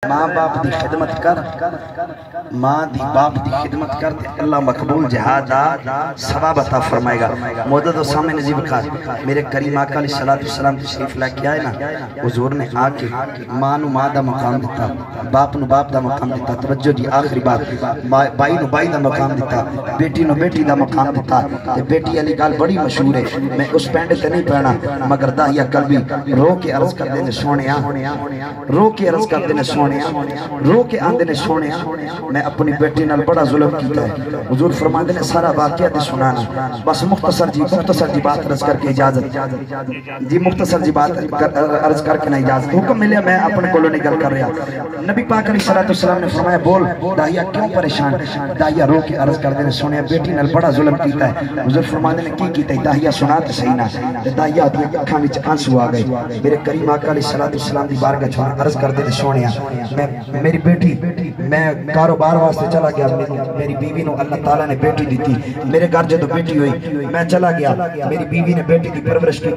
ماں باپ دی خدمت کر، ماں دی باپ دی خدمت کر تے اللہ مقبول جہاد دا ثواب عطا فرمائے گا۔ معدد و سامع نظیب خان میرے کریم آقا علیہ السلام تشریف لے کے آئے نا، حضور نے آ کے ماں نو ماں دا مقام دیتا، باپ نو باپ دا مقام دیتا، توجہ دی آخری بات، بائی نو بائی دا مقام دیتا، بیٹی نو بیٹی دا مقام دیتا۔ تے بیٹی علی گال بڑی مشہور ہے، میں اس پینڈے تے نہیں پہنا مگر داہیہ قلبی رو کے عرض کر دینے سونیا، رو کے عرض کر دینے سونیا، رو کے آندے نے سونے میں اپنی بیٹی نال بڑا ظلم کیتا ہے۔ حضور فرما دینے سارا واقعہ دے سنانا، بس مختصر جی بات عرض کر کے اجازت جی، مختصر جی بات عرض کر کے نہ اجازت، حکم ملے میں اپنے کولو نگل کر رہا۔ نبی پاک علیہ السلام نے فرمایا بول داہیہ کیوں پریشان؟ داہیہ رو کے عرض کر دینے سونے بیٹی نال بڑا ظلم کیتا ہے۔ حضور فرما دینے کی کیتا ہے؟ داہیہ سنا تے صحیح نہ، داہیہ دی اکھاں وچ آنسو آ گئے۔ میرے کریم آقا علیہ السلام دی بارگاہ چھوڑ عرض کر دینے سونیا میری بیٹی، میں کاروبار واسطے چلا گیا، میری بیوی نو اللہ تعالیٰ نے بیٹی دیتی، میرے گھر جدو بیٹی ہوئی میں چلا گیا، میری بیوی نے بیٹی دی پرورش کی،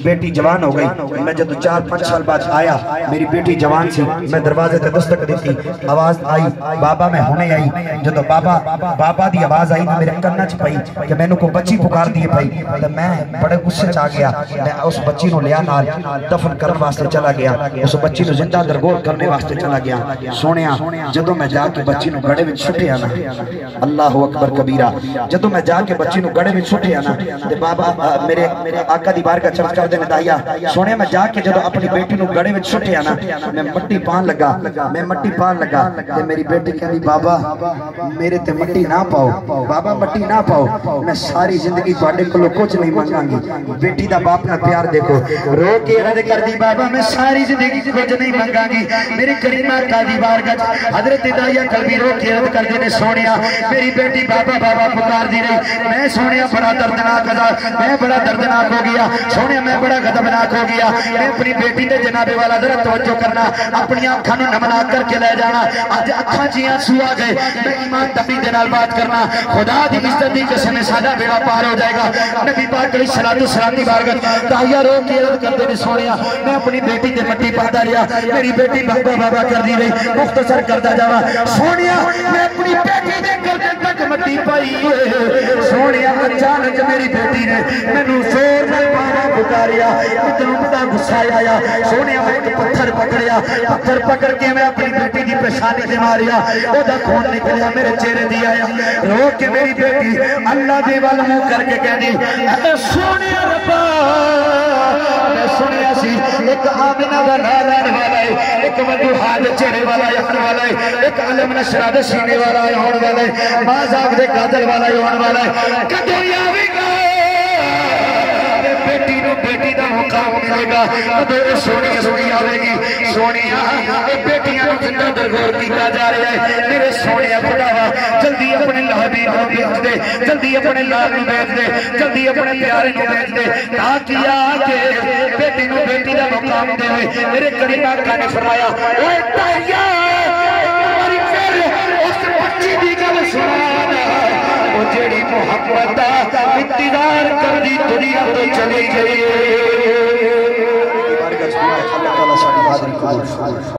بیٹی جوان ہو گئی، میں جدو 4-5 سال بعد آیا میری بیٹی جوان سی، میں دروازے تے دستک دیتی، آواز آئی بابا میں ہونے آئی، جدو بابا دی آواز آئی میرے کنہ چ پئی کہ میں نو کو بچی پکار دیے پئی، تو میں بڑے غصے چاہ گیا، میں اس بچی نو لیا نال دفن کرنے واسطے چلا گیا، اس بچی نو زندہ درگور کرنے واسطے چلا گیا۔ سونیا جدو میں جا کے بچی نو گڑے وچ چھٹے آنا، اللہ اکبر کبیرہ، جدو میں جا کے بچی نو گڑے وچ چھٹے آنا تے بابا میرے آقا دی بارگاہ چرچ کر دینے داہیہ سونے میں جا کے جدو اپنی بیٹی نو گڑے وچ چھٹے آنا میں مٹی پان لگا تے میری بیٹی کہنی بابا میرے تے مٹی نہ پاؤ، بابا مٹی نہ پاؤ، میں ساری زندگی تواڈے کولوں کچھ نہیں منگاں گی۔ بیٹی دا باپ نہ پیار دیکھو، رو کے عرض کر دی بابا میں ساری زندگی کچھ نہیں منگاں گی۔ میری کریم آقا دی بارگاہ حضرت داہیہ قلبی رو کے عرض کر دینے سونیا میری بیٹی بابا بابا پکار دی رہی، میں سونیا بڑا دردناک میں بڑا دردناک ہو گیا، سونیا میں بڑا غضبناک ہو گیا، میں اپنی بیٹی دے جناب والا ذرا توجہ کرنا، اپنی آنکھاں نو نمنا کر کے لے جانا، اج اکھاں چ آنسو آ گئے، میں ایمان تبی دے نال بات کرنا، خدا دی عزت دی قسم ساڈا بیڑا پار ہو جائے گا۔ نبی پاک علیہ السلام دی بارگاہ داہیہ رو کے عرض کر دینے سونیا میں اپنی بیٹی تے مٹی پاتا رہیا، میری بیٹی بابا بابا کر دی رہی، مختصر کرتا جاوا سونیا میں اپنی بیٹی دے گردن تک مٹی پائی، سونیا اچانک میری بیٹی نے مینوں زور نال بابا پکاریا، اتنا بڑا غصہ آیا، سونیا میں ایک پتھر پکڑ کے میں اپنی بیٹی دی پیشانی تے ماریا، او دا خون نکلیا میرے چہرے دی آیا، رو کے میری بیٹی اللہ دے ول منہ کر کے کہندی اے سونیا ربا میں سنیا سی ایک آمنہ دا نام لینے والا ہے، ایک وضوحا دے چہرے والا آن والا ہے، ایک علم نشرہ دے سینے والا آن والا ہے، مازاق دے قاتل والا آن والا ہے، کدو یاوی گا بیٹی نو بیٹی دا مقام ملے گا، کدو سونی آوے گی، سونیا بیٹیاں نو زندہ درگور کیتا جا رہا ہے، میرے سونیا خداوا جلدی اپنے لہبی نو بیچ دے، جلدی اپنے لال نو بیچ دے، جلدی اپنے پیارے نو بیچ دے، تاکہ آکے بیٹی نو بیٹی دا مقام دے ہوئے۔ میرے کریم آقا نے فرمایا اوے داہیہ ہماری پھر اس بچی دی گل سنانا، وہ جیڑی محبت دا انتظار کر دی دنیا تو چلی گئی۔